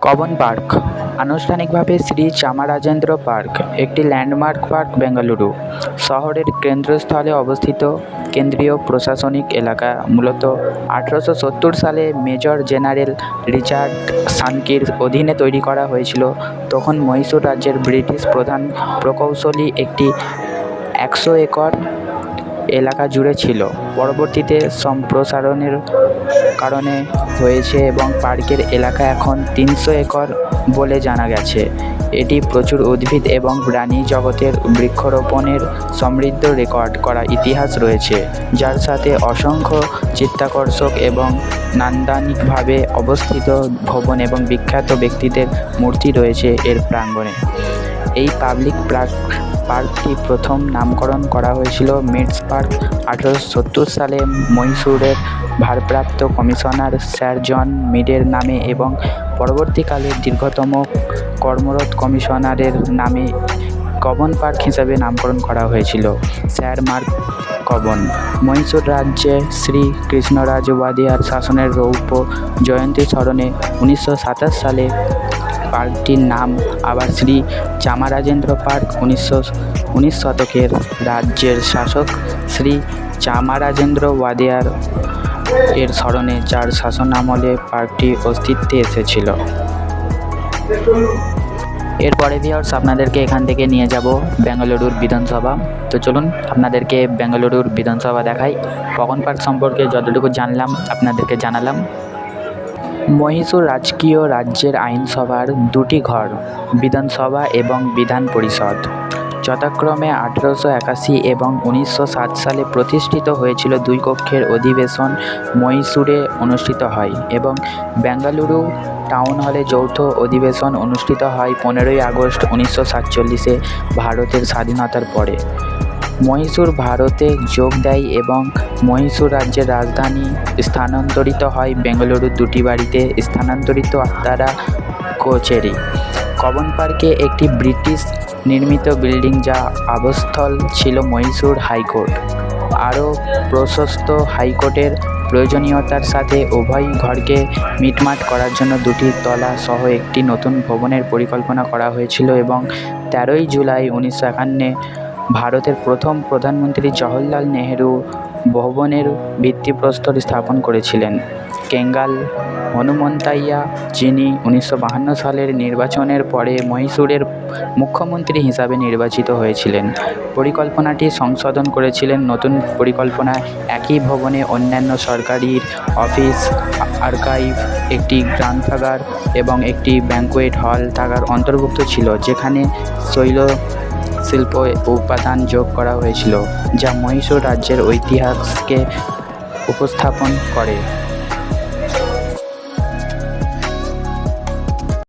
কবন park আনুষ্ঠানিকভাবে Shri Chamarajendra park একটি landmark park Bengaluru শহরের কেন্দ্রস্থলে অবস্থিত। কেন্দ্রীয় প্রশাসনিক এলাকা মূলত 1870 সালে মেজর জেনারেল রিচার্ড সানকির অধীনে তৈরি করা হয়েছিল। তখন মহীশূর রাজ্যের ব্রিটিশ প্রধান প্রকৌশলী একটি 100 একর এলাকা জুড়ে ছিল। পরবর্তীতে সম্প্রসারণের কারণে হয়েছে এবং পার্কের এলাকা এখন 300 একর বলে জানা গেছে। এটি প্রচুর উদ্ভিদ এবং প্রাণী জগতের বৃক্ষরোপণের সমৃদ্ধ রেকর্ড করা ইতিহাস রয়েছে, যার সাথে অসংখ্য চিত্তাকর্ষক এবং নান্দনিকভাবে অবস্থিত ভবন এবং বিখ্যাত ব্যক্তিদের মূর্তি রয়েছে এর প্রাঙ্গণে। এই পাবলিক পার্কটি প্রথম নামকরণ করা হয়েছিল মিডস পার্ক 1870 সালে মহীশূরের ভারপ্রাপ্ত কমিশনার স্যার জন মিডের নামে এবং পরবর্তীকালে দীর্ঘতম কর্মরত কমিশনারের নামে কবন পার্ক হিসাবে নামকরণ করা হয়েছিল। স্যার মার্ক কবন মহীশূর রাজ্যে শ্রী কৃষ্ণরাজ ওয়াদিয়ার শাসনের রৌপ্য জয়ন্তী স্মরণে 1927 সালে পার্কটির নাম আবার শ্রী চামারাজেন্দ্র পার্ক। 19 শতকের রাজ্যের শাসক শ্রী চামারাজেন্দ্র ওয়াদিয়ার এর স্মরণে, যার শাসনামলে পার্কটি অস্তিত্বে এসেছিল। এরপরে ভিউয়ার্স আপনাদেরকে এখান থেকে নিয়ে যাব বেঙ্গালুরুর বিধানসভা। তো চলুন আপনাদেরকে বেঙ্গালুরুর বিধানসভা দেখাই। কবন পার্ক সম্পর্কে যতটুকু জানলাম আপনাদেরকে জানালাম। মহীশূর রাজকীয় রাজ্যের আইনসভার দুটি ঘর, বিধানসভা এবং বিধান পরিষদ, যথাক্রমে 1881 এবং 1907 সালে প্রতিষ্ঠিত হয়েছিল। 2 কক্ষের অধিবেশন মহীশূরে অনুষ্ঠিত হয় এবং বেঙ্গালুরু টাউন হলে যৌথ অধিবেশন অনুষ্ঠিত হয় 15ই আগস্ট 1947-এ ভারতের স্বাধীনতার পরে। মহীশূর ভারতে যোগ দেয় এবং মহীশূর রাজ্যের রাজধানী স্থানান্তরিত হয় বেঙ্গালুরুর দুটি বাড়িতে স্থানান্তরিত দ্বারা কোচেরি। কবন পার্কে একটি ব্রিটিশ নির্মিত বিল্ডিং, যা আবাসস্থল ছিল মহীশূর হাইকোর্ট। আরও প্রশস্ত হাইকোর্টের প্রয়োজনীয়তার সাথে উভয় ঘরকে মিটমাট করার জন্য 2টি তলা সহ একটি নতুন ভবনের পরিকল্পনা করা হয়েছিল এবং 13ই জুলাই 1951 ভারতের প্রথম প্রধানমন্ত্রী জওহরলাল নেহেরু ভবনের ভিত্তিপ্রস্তর স্থাপন করেছিলেন। কেঙ্গাল হনুমন্তাইয়া, যিনি 1952 সালের নির্বাচনের পরে মহীশূরের মুখ্যমন্ত্রী হিসাবে নির্বাচিত হয়েছিলেন, পরিকল্পনাটি সংশোধন করেছিলেন। নতুন পরিকল্পনায় একই ভবনে অন্যান্য সরকারি অফিস, আর্কাইভ, একটি গ্রন্থাগার এবং একটি ব্যাঙ্কোয়েট হল থাকার অন্তর্ভুক্ত ছিল, যেখানে শিল্প উপাদান যোগ করা হয়েছিল, যা মহীশূর রাজ্যের ঐতিহাসকে উপস্থাপন করে।